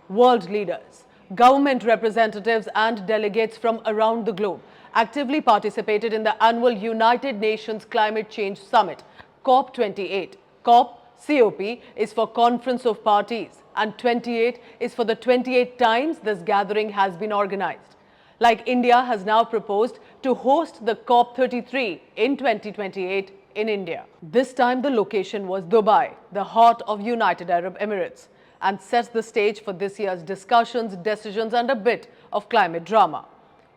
World leaders, government representatives and delegates from around the globe actively participated in the annual United Nations Climate Change Summit, COP28. COP is for Conference of Parties and 28 is for the 28 times this gathering has been organized. Like India has now proposed to host the COP33 in 2028 in India. This time the location was Dubai, the heart of United Arab Emirates, and sets the stage for this year's discussions, decisions and a bit of climate drama.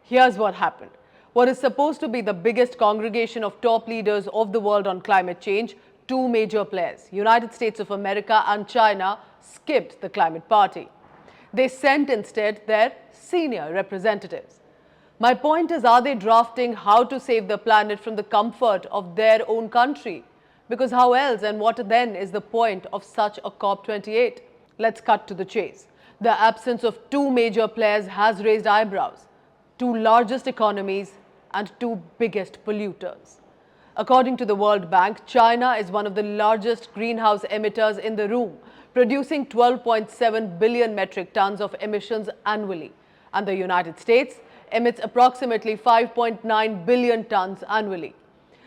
Here's what happened. What is supposed to be the biggest congregation of top leaders of the world on climate change, two major players, United States of America and China, skipped the climate party. They sent instead their senior representatives. My point is, are they drafting how to save the planet from the comfort of their own country? Because how else and what then is the point of such a COP28? Let's cut to the chase. The absence of two major players has raised eyebrows. Two largest economies and two biggest polluters. According to the World Bank, China is one of the largest greenhouse emitters in the room, producing 12.7 billion metric tons of emissions annually. And the United States emits approximately 5.9 billion tons annually.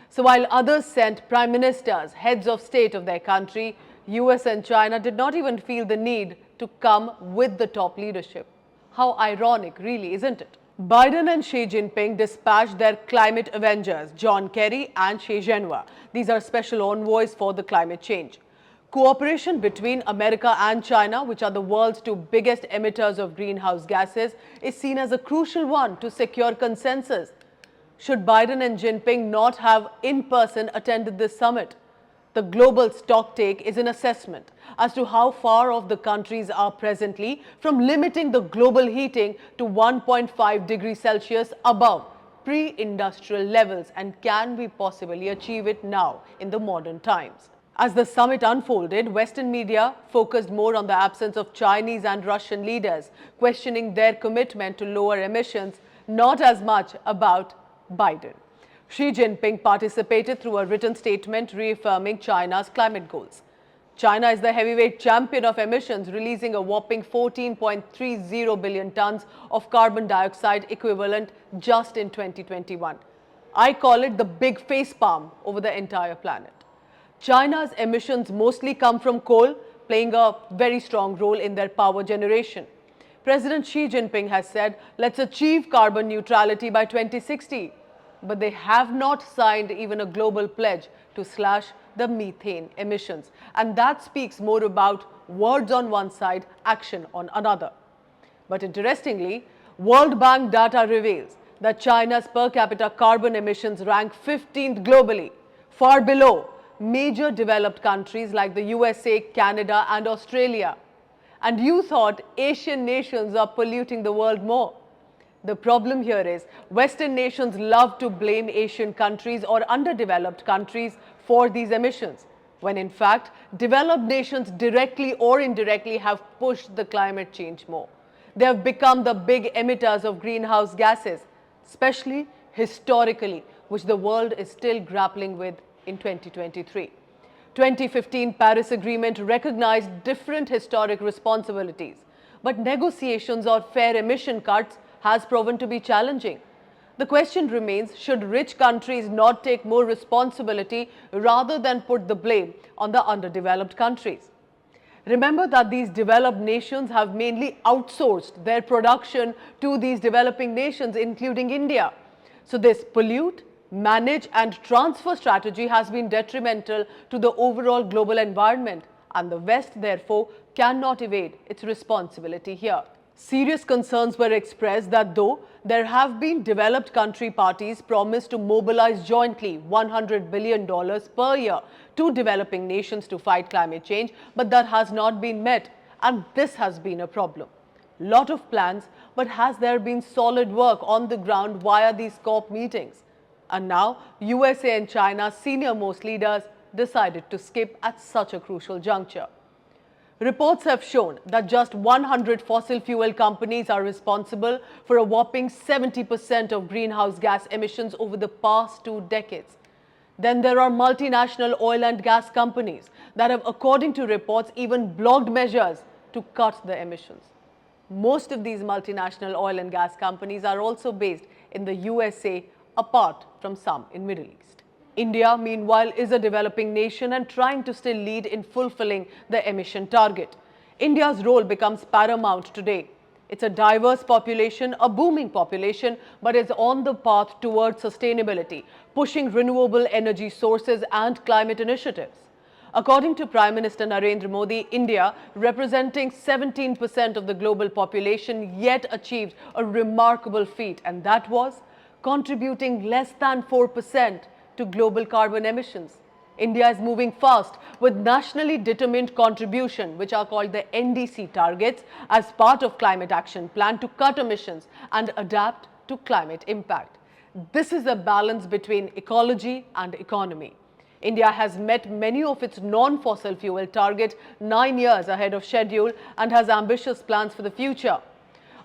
So while others sent prime ministers, heads of state of their country, US and China did not even feel the need to come with the top leadership. How ironic, really, isn't it? Biden and Xi Jinping dispatched their climate Avengers, John Kerry and Xi Jinping. These are special envoys for the climate change. Cooperation between America and China, which are the world's two biggest emitters of greenhouse gases, is seen as a crucial one to secure consensus. Should Biden and Jinping not have in person attended this summit? The global stocktake is an assessment as to how far off the countries are presently from limiting the global heating to 1.5 degrees Celsius above pre-industrial levels, and can we possibly achieve it now in the modern times? As the summit unfolded, Western media focused more on the absence of Chinese and Russian leaders, questioning their commitment to lower emissions, not as much about Biden. Xi Jinping participated through a written statement reaffirming China's climate goals. China is the heavyweight champion of emissions, releasing a whopping 14.30 billion tons of carbon dioxide equivalent just in 2021. I call it the big facepalm over the entire planet. China's emissions mostly come from coal, playing a very strong role in their power generation. President Xi Jinping has said, let's achieve carbon neutrality by 2060. But they have not signed even a global pledge to slash the methane emissions. And that speaks more about words on one side, action on another. But interestingly, World Bank data reveals that China's per capita carbon emissions rank 15th globally, far below major developed countries like the USA, Canada and Australia. And you thought Asian nations are polluting the world more. The problem here is Western nations love to blame Asian countries or underdeveloped countries for these emissions, when in fact developed nations directly or indirectly have pushed the climate change more. They have become the big emitters of greenhouse gases, especially historically, which the world is still grappling with in 2023. 2015 Paris Agreement recognized different historic responsibilities, but negotiations on fair emission cuts has proven to be challenging. The question remains, should rich countries not take more responsibility rather than put the blame on the underdeveloped countries? Remember that these developed nations have mainly outsourced their production to these developing nations, including India. So this pollute, manage and transfer strategy has been detrimental to the overall global environment, and the West therefore cannot evade its responsibility here. Serious concerns were expressed that though there have been developed country parties promised to mobilize jointly $100 billion per year to developing nations to fight climate change, but that has not been met, and this has been a problem. Lot of plans, but has there been solid work on the ground via these COP meetings? And now USA and China's senior-most leaders decided to skip at such a crucial juncture. Reports have shown that just 100 fossil fuel companies are responsible for a whopping 70% of greenhouse gas emissions over the past 2 decades. Then there are multinational oil and gas companies that have, according to reports, even blocked measures to cut the emissions. Most of these multinational oil and gas companies are also based in the USA, apart from some in Middle East. India, meanwhile, is a developing nation and trying to still lead in fulfilling the emission target. India's role becomes paramount today. It's a diverse population, a booming population, but is on the path towards sustainability, pushing renewable energy sources and climate initiatives. According to Prime Minister Narendra Modi, India, representing 17% of the global population, yet achieved a remarkable feat, and that was contributing less than 4% to global carbon emissions. India is moving fast with nationally determined contribution, which are called the NDC targets, as part of Climate Action Plan to cut emissions and adapt to climate impact. This is a balance between ecology and economy. India has met many of its non-fossil fuel targets 9 years ahead of schedule and has ambitious plans for the future.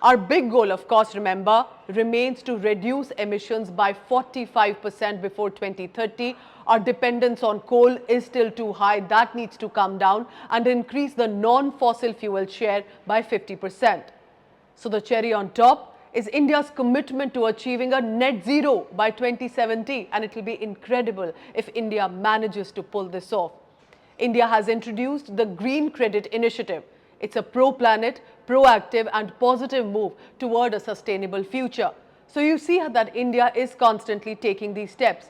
Our big goal, of course, remember, remains to reduce emissions by 45% before 2030. Our dependence on coal is still too high. That needs to come down and increase the non-fossil fuel share by 50%. So the cherry on top is India's commitment to achieving a net zero by 2070, and it will be incredible if India manages to pull this off. India has introduced the Green Credit Initiative. It's a pro-planet, proactive and positive move toward a sustainable future. So you see that India is constantly taking these steps.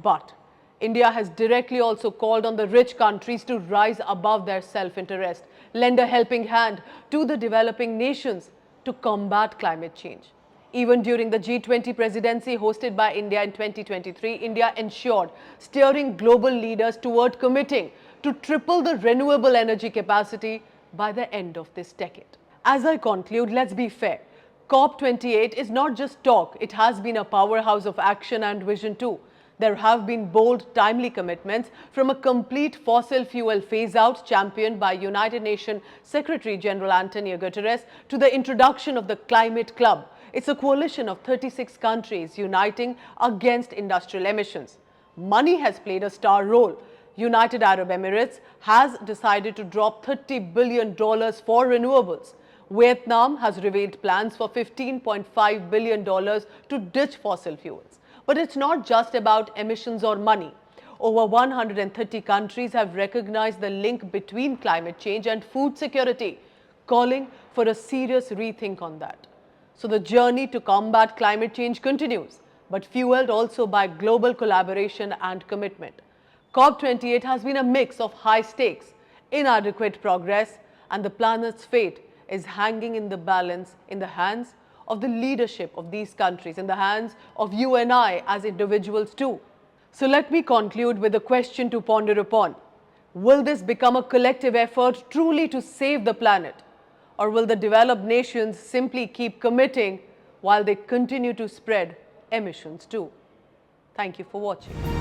But India has directly also called on the rich countries to rise above their self-interest, lend a helping hand to the developing nations to combat climate change. Even during the G20 presidency hosted by India in 2023, India ensured steering global leaders toward committing to triple the renewable energy capacity by the end of this decade. As I conclude, let's be fair. COP28 is not just talk, it has been a powerhouse of action and vision too. There have been bold, timely commitments from a complete fossil fuel phase-out championed by United Nations Secretary General Antonio Guterres to the introduction of the Climate Club. It's a coalition of 36 countries uniting against industrial emissions. Money has played a star role. United Arab Emirates has decided to drop $30 billion for renewables. Vietnam has revealed plans for $15.5 billion to ditch fossil fuels. But it's not just about emissions or money. Over 130 countries have recognized the link between climate change and food security, calling for a serious rethink on that. So the journey to combat climate change continues, but fueled also by global collaboration and commitment. COP28 has been a mix of high stakes, inadequate progress, and the planet's fate is hanging in the balance in the hands of the leadership of these countries, in the hands of you and I as individuals too. So let me conclude with a question to ponder upon. Will this become a collective effort truly to save the planet? Or will the developed nations simply keep committing while they continue to spread emissions too? Thank you for watching.